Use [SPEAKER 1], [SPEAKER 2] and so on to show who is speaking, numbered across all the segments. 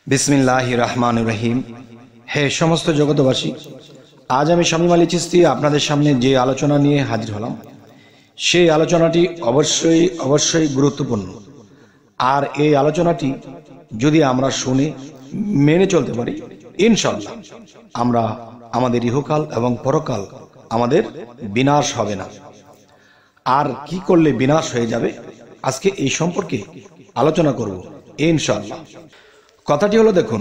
[SPEAKER 1] বিসমিল্লাহির রহমানির রহিম। হে সমস্ত জগতবাসী, আজ আমি শামীম আলী চিশতি আপনাদের সামনে যে আলোচনা নিয়ে হাজির হলাম, সেই আলোচনাটি অবশ্যই গুরুত্বপূর্ণ। আর এই আলোচনাটি যদি আমরা শুনে মেনে চলতে পারি, ইনশাআল্লাহ আমরা আমাদের ইহকাল এবং পরকাল আমাদের বিনাশ হবে না। আর কি করলে বিনাশ হয়ে যাবে, আজকে এই সম্পর্কে আলোচনা করব ইনশাআল্লাহ। কথাটি হলো, দেখুন,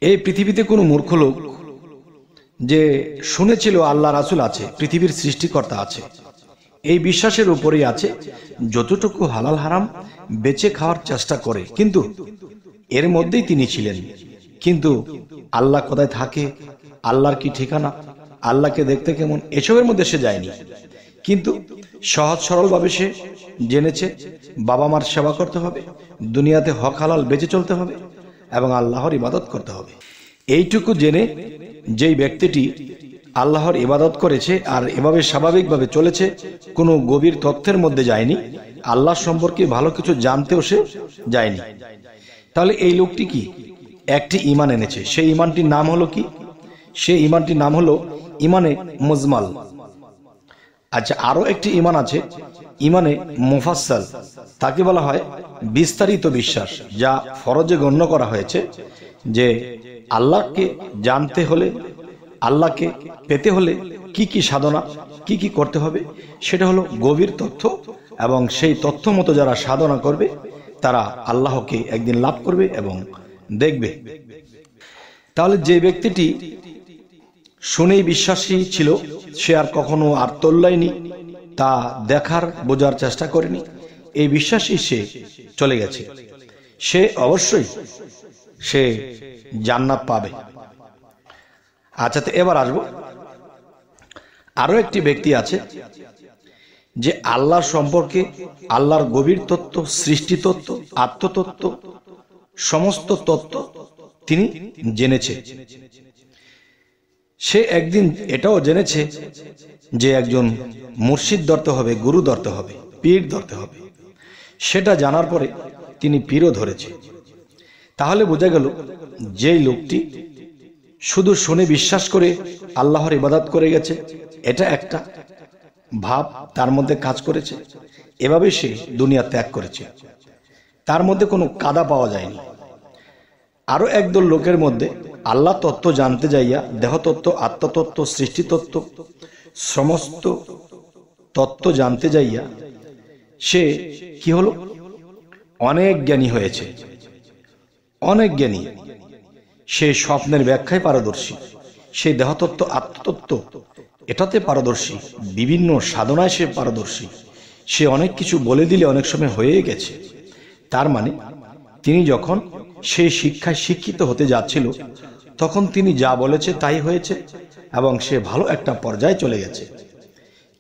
[SPEAKER 1] এই পৃথিবীতে কোনো মূর্খ লোক যে শুনেছিল আল্লাহ রাসূল আছে, পৃথিবীর সৃষ্টিকর্তা আছে, এই বিশ্বাসের উপরেই আছে, যতটুকু হালাল হারাম বেঁচে খাওয়ার চেষ্টা করে, কিন্তু এর মধ্যেই তিনি ছিলেন। কিন্তু আল্লাহ কোথায় থাকে, আল্লাহর কি ঠিকানা, আল্লাহকে দেখতে কেমন, এসবের মধ্যে সে যায়নি। কিন্তু সহজ সরলভাবে সে জেনেছে বাবা মার সেবা করতে হবে, দুনিয়াতে হক হালাল বেঁচে চলতে হবে এবং আল্লাহর ইবাদত করতে হবে। এইটুকু জেনে যেই ব্যক্তিটি আল্লাহর ইবাদত করেছে আর এভাবে স্বাভাবিকভাবে চলেছে, কোনো গভীর তথ্যের মধ্যে যায়নি, আল্লাহ সম্পর্কে ভালো কিছু জানতেও সে যায়নি, তাহলে এই লোকটি কি একটি ঈমান এনেছে। সেই ঈমানটির নাম হলো কি? সেই ঈমানটির নাম হলো ঈমানে মুজমাল। আচ্ছা, আরো একটি ঈমান আছে, ঈমানে মুফাসসাল। তাকে বলা হয় বিস্তারিত বিশ্বাস, যা ফরজে গণ্য করা হয়েছে যে আল্লাহকে জানতে হলে, আল্লাহকে পেতে হলে কি কি সাধনা, কি কি করতে হবে, সেটা হলো গভীর তথ্য, এবং সেই তথ্য মতো যারা সাধনা করবে তারা আল্লাহকে একদিন লাভ করবে এবং দেখবে। তাহলে যে ব্যক্তিটি শুনেই বিশ্বাসী ছিল, সে আর কখনো আর তোল্লায়নি, তা দেখার বোঝার চেষ্টা করেনি, এই বিশ্বাসই সে চলে গেছে, সে অবশ্যই সে জান্নাত পাবে। আচ্ছা, তো এবার আসবো, আরো একটি ব্যক্তি আছে যে আল্লাহ সম্পর্কে, আল্লাহর গভীর তত্ত্ব, সৃষ্টি তত্ত্ব, আত্মতত্ত্ব, সমস্ত তত্ত্ব তিনি জেনেছে। সে একদিন এটাও জেনেছে যে একজন মুর্শিদ ধরতে হবে, গুরু ধরতে হবে, পীর ধরতে হবে। সেটা জানার পরে তিনি পীরও ধরেছে। তাহলে বোঝা গেল, যেই লোকটি শুধু শুনে বিশ্বাস করে আল্লাহর ইবাদত করে গেছে, এটা একটা ভাব তার মধ্যে কাজ করেছে, এভাবে সে দুনিয়া ত্যাগ করেছে, তার মধ্যে কোনো কাদা পাওয়া যায়নি। আরো একদল লোকের মধ্যে আল্লাহ তত্ত্ব জানতে যাইয়া, দেহতত্ত্ব, আত্মতত্ত্ব, সৃষ্টিতত্ত্ব, সমস্ত তত্ত্ব জানতে যাইয়া সে কি হলো, অনেক জ্ঞানী হয়েছে, অনেক জ্ঞানী। সে স্বপ্নের ব্যাখ্যায় পারদর্শী, সে দেহতত্ত্ব, আত্মতত্ত্ব এটাতে পারদর্শী, বিভিন্ন সাধনায় সে পারদর্শী, সে অনেক কিছু বলে দিলে অনেক সময় হয়ে গেছে। তার মানে তিনি যখন সেই শিক্ষায় শিক্ষিত হতে যাচ্ছিল, তখন তিনি যা বলেছে তাই হয়েছে এবং সে ভালো একটা পর্যায়ে চলে গেছে।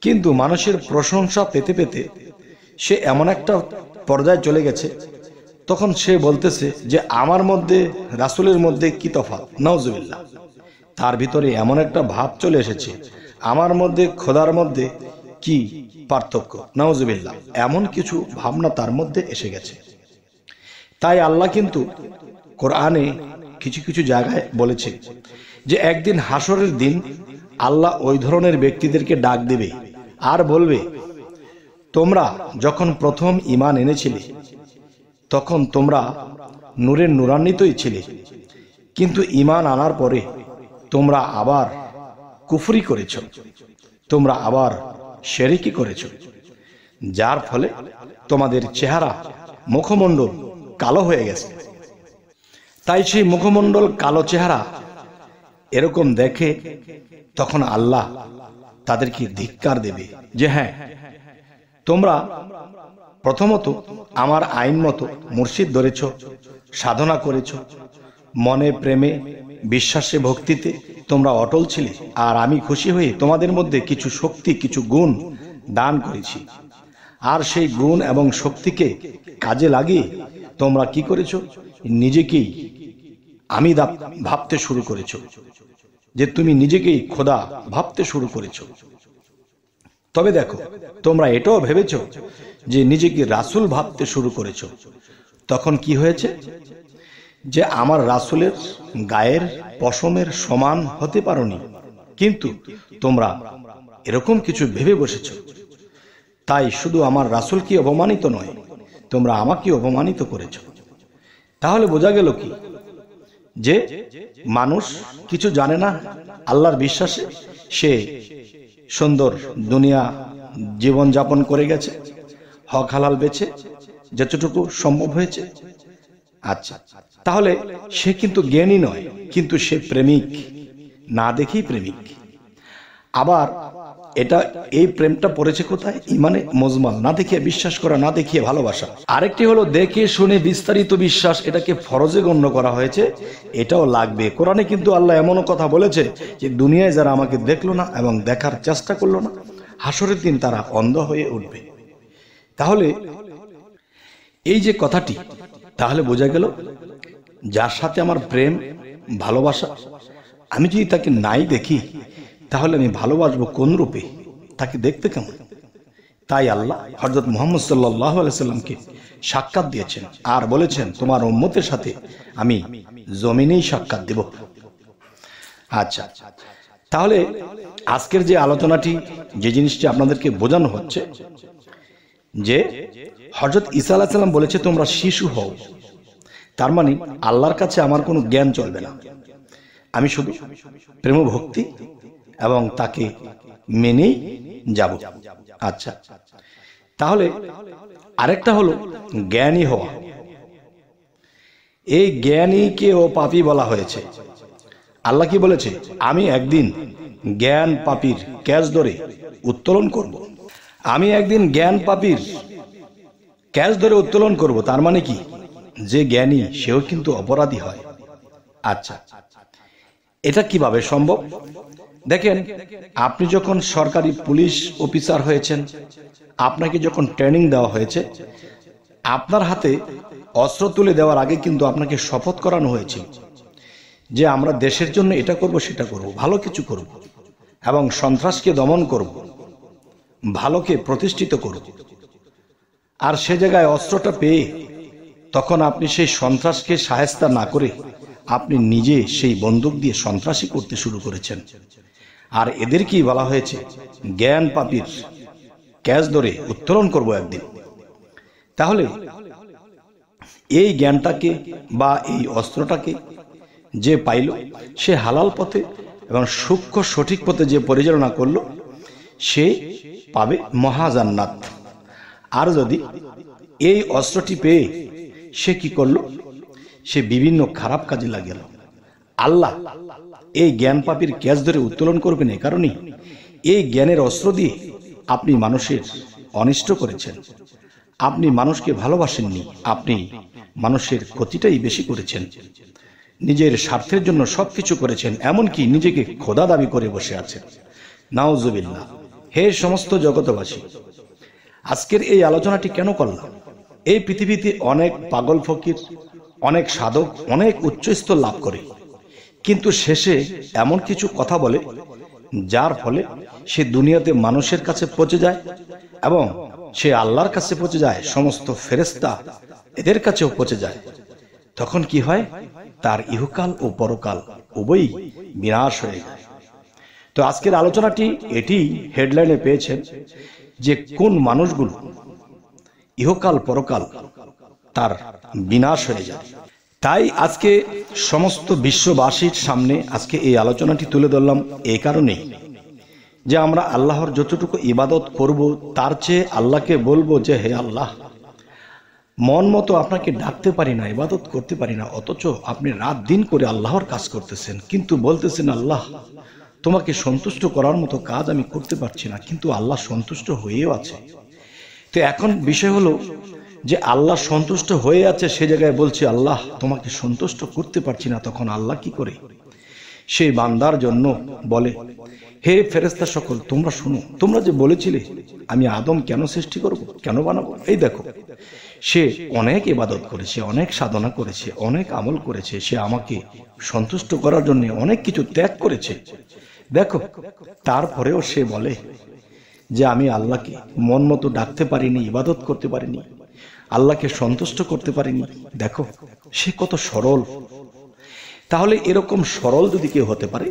[SPEAKER 1] কিন্তু মানুষের প্রশংসা পেতে পেতে সে এমন একটা পর্যায়ে চলে গেছে, তখন সে বলতেছে যে আমার মধ্যে রাসূলের মধ্যে কি তফাৎ, নাউজুবিল্লাহ। তার ভিতরে এমন একটা ভাব চলে এসেছে, আমার মধ্যে খোদার মধ্যে কি পার্থক্য, নাউজুবিল্লাহ। এমন কিছু ভাবনা তার মধ্যে এসে গেছে। তাই আল্লাহ কিন্তু কোরআনে কিছু কিছু জায়গায় বলেছে যে একদিন হাসরের দিন আল্লাহ ওই ধরনের ব্যক্তিদেরকে ডাক দেবে আর বলবে, তোমরা যখন প্রথম ঈমান এনেছিলে তখন তোমরা নূরের নূরান্বিতই ছিলে, কিন্তু ঈমান আনার পরে তোমরা আবার কুফরি করেছ, তোমরা আবার শিরকি করেছ, যার ফলে তোমাদের চেহারা, মুখমণ্ডল কালো হয়ে গেছে। তাই সেই মুখমণ্ডল, কালো চেহারা এরকম দেখে তখন আল্লাহ তাদেরকে ধিক্কার দেবে যে হ্যাঁ, তোমরা প্রথমত আমার আইন মতো মুর্শিদ ধরেছ, সাধনা করেছ, মনে প্রেমে, বিশ্বাসে, ভক্তিতে তোমরা অটল ছিলে, আর আমি খুশি হয়ে তোমাদের মধ্যে কিছু শক্তি, কিছু গুণ দান করেছি, আর সেই গুণ এবং শক্তিকে কাজে লাগিয়ে তোমরা কি করেছ, নিজেকেই আমি ভাবতে শুরু করেছ, যে তুমি নিজেকেই খোদা ভাবতে শুরু করেছ। তবে দেখো, তোমরা এটাও ভেবেছ যে নিজেকে রাসূল ভাবতে শুরু করেছ। তখন কি হয়েছে, যে আমার রাসূলের গায়ের পশমের সমান হতে পারোনি, কিন্তু তোমরা এরকম কিছু ভেবে বসেছ, তাই শুধু আমার রাসূলকে অপমানিত নয়, তোমরা আমাকে অপমানিত করেছ। তাহলে বোঝা গেল কি, যে মানুষ কিছু জানে না, আল্লাহর বিশ্বাসে সে সুন্দর দুনিয়া জীবন যাপন করে গেছে, হক হালাল বেছে যতটুকু সম্ভব হয়েছে। আচ্ছা, তাহলে সে কিন্তু জ্ঞানী নয়, কিন্তু সে প্রেমিক, না দেখেই প্রেমিক। আবার এই প্রেমটা পড়েছে কোথায়? ইমানে মুজমাল, না দেখিয়ে বিশ্বাস করা, না দেখিয়ে ভালোবাসা। আরেকটি হলো দেখে শুনে বিস্তারিত বিশ্বাস, এটাকে ফরজে গণ্য করা হয়েছে, এটাও লাগবে। কোরআনে কিন্তু আল্লাহ এমনও কথা বলেছে যে দুনিয়ায় যারা আমাকে দেখলো না এবং দেখার চেষ্টা করলো না, হাসরের দিন তারা অন্ধ হয়ে উঠবে। তাহলে এই যে কথাটি, তাহলে বোঝা গেল যার সাথে আমার প্রেম ভালোবাসা, আমি যদি তাকে নাই দেখি, তাহলে আমি ভালোবাসবো কোন রূপে, তাকে দেখতে কেমন? তাই আল্লাহ হযরত মুহাম্মদ সাল্লাল্লাহু আলাইহি সাল্লামকে সাক্ষাৎ দিয়েছেন আর বলেছেন, তোমার উম্মতের সাথে আমি জমিনেই সাক্ষাৎ দেব। আচ্ছা, তাহলে আজকের যে আলোচনাটি, যে জিনিসটি আপনাদেরকে বোঝানো হচ্ছে, যে হযরত ঈসা আলাইহিস সালাম বলেছে তোমরা শিশু হও, তার মানে আল্লাহর কাছে আমার কোনো জ্ঞান চলবে না, আমি শুধু প্রেম ভক্তি এবং তাকে মেনেই যাব। আচ্ছা, তাহলে আরেকটা হলো জ্ঞানী হওয়া। এই জ্ঞানীকে ও পাপী বলা হয়েছে। আল্লাহ কি বলেছে? আমি একদিন জ্ঞান পাপীর ক্যাচ ধরে উত্তোলন করব। আমি একদিন জ্ঞান পাপীর ক্যাচ ধরে উত্তোলন করব। তার মানে কি, যে জ্ঞানী সেও কিন্তু অপরাধী হয়। আচ্ছা, এটা কিভাবে সম্ভব? দেখেন, আপনি যখন সরকারি পুলিশ অফিসার হয়েছেন, আপনাকে যখন ট্রেনিং দেওয়া হয়েছে, আপনার হাতে অস্ত্র তুলে দেওয়ার আগে কিন্তু আপনাকে শপথ করানো হয়েছিল যে আমরা দেশের জন্য এটা করব, সেটা করব, ভালো কিছু করব এবং সন্ত্রাসকে দমন করব, ভালোকে প্রতিষ্ঠিত করব। আর সে জায়গায় অস্ত্রটা পেয়ে তখন আপনি সেই সন্ত্রাসকে শায়েস্তা না করে আপনি নিজে সেই বন্দুক দিয়ে সন্ত্রাসী করতে শুরু করেছেন। আর এদেরকেই বলা হয়েছে জ্ঞান পাপীর ক্যাচ ধরে উত্তোলন করব একদিন। তাহলে এই জ্ঞানটাকে বা এই অস্ত্রটাকে যে পাইল, সে হালাল পথে এবং সূক্ষ্ম সঠিক পথে যে পরিচালনা করলো, সে পাবে মহাজান্নাত। আর যদি এই অস্ত্রটি পেয়ে সে কি করলো? সে বিভিন্ন খারাপ কাজে লাগিয়ে গেল। আল্লাহ এই জ্ঞান পাপীর ক্যাচ ধরে উত্তোলন করবেন এ কারণেই, এই জ্ঞানের অস্ত্র দিয়ে আপনি মানুষের অনিষ্ট করেছেন, আপনি মানুষকে ভালোবাসেননি, আপনি মানুষের ক্ষতিটাই বেশি করেছেন, নিজের স্বার্থের জন্য সবকিছু করেছেন, এমনকি নিজেকে খোদা দাবি করে বসে আছেন। নাউজুবিল্লাহ। হে সমস্ত জগতবাসী, আজকের এই আলোচনাটি কেন করলাম? এই পৃথিবীতে অনেক পাগল ফকির, অনেক সাধক অনেক উচ্চস্তর লাভ করে, কিন্তু শেষে এমন কিছু কথা বলে যার ফলে সে দুনিয়াতে মানুষের কাছে পৌঁছে যায় এবং সে আল্লাহর কাছে পৌঁছে যায়, সমস্ত ফেরেশতা এদের কাছেও পৌঁছে যায়। তখন কি হয়? তার ইহকাল ও পরকাল উভয়ই বিনাশ হয়ে যায়। তো আজকের আলোচনাটি এটি হেডলাইনে পেয়েছেন যে কোন মানুষগুলো ইহকাল পরকাল তার বিনাশ হয়ে যায়। তাই আজকে সমস্ত বিশ্ববাসীর সামনে আজকে এই আলোচনাটি তুলে ধরলাম এই কারণেই যে আমরা আল্লাহর যতটুকু ইবাদত করব, তার চেয়ে আল্লাহকে বলবো যে হে আল্লাহ, মন মতো আপনাকে ডাকতে পারি না, ইবাদত করতে পারি না, অথচ আপনি রাত দিন করে আল্লাহর কাজ করতেছেন, কিন্তু বলতেছেন আল্লাহ তোমাকে সন্তুষ্ট করার মতো কাজ আমি করতে পারছি না, কিন্তু আল্লাহ সন্তুষ্ট হয়েও আছে। তো এখন বিষয় হলো যে আল্লাহ সন্তুষ্ট হয়ে আছে, সে জায়গায় বলছি আল্লাহ তোমাকে সন্তুষ্ট করতে পারছি না। তখন আল্লাহ কি করে? সেই বান্দার জন্য বলে, হে ফেরেশতা সকল তোমরা শুনো, তোমরা যে বলেছিলে আমি আদম কেন সৃষ্টি করব, কেন বানাবো, এই দেখো সে অনেক ইবাদত করেছে, অনেক সাধনা করেছে, অনেক আমল করেছে, সে আমাকে সন্তুষ্ট করার জন্য অনেক কিছু ত্যাগ করেছে। দেখো তারপরেও সে বলে যে আমি আল্লাহকে মন মতো ডাকতে পারিনি, ইবাদত করতে পারিনি, আল্লাহকে সন্তুষ্ট করতে পারিনি। দেখো সে কত সরল। তাহলে এরকম সরল যদি কেউ হতে পারে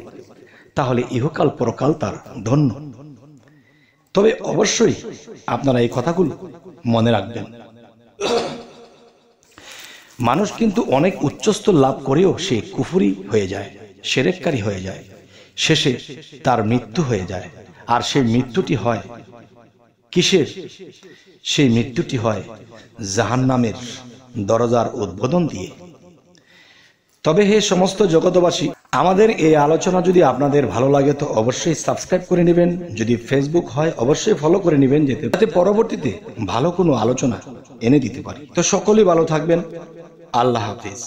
[SPEAKER 1] তাহলে ইহকাল পরকাল তার ধন্য। তবে অবশ্যই আপনারা এই কথাগুলো মনে রাখবেন। মানুষ কিন্তু অনেক উচ্চস্তর লাভ করেও সে কুফরি হয়ে যায়, শিরককারী হয়ে যায়, শেষে তার মৃত্যু হয়ে যায়। আর সেই মৃত্যুটি হয় কিসের? সেই মৃত্যুটি হয় জাহান্নামের দরজার উদ্বোধন দিয়ে। তবে হে সমস্ত জগতবাসী, আমাদের এই আলোচনা যদি আপনাদের ভালো লাগে তো অবশ্যই সাবস্ক্রাইব করে নেবেন। যদি ফেসবুক হয় অবশ্যই ফলো করে নেবেন, যাতে পরবর্তীতে ভালো কোনো আলোচনা এনে দিতে পারি। তো সকলেই ভালো থাকবেন। আল্লাহ হাফিজ।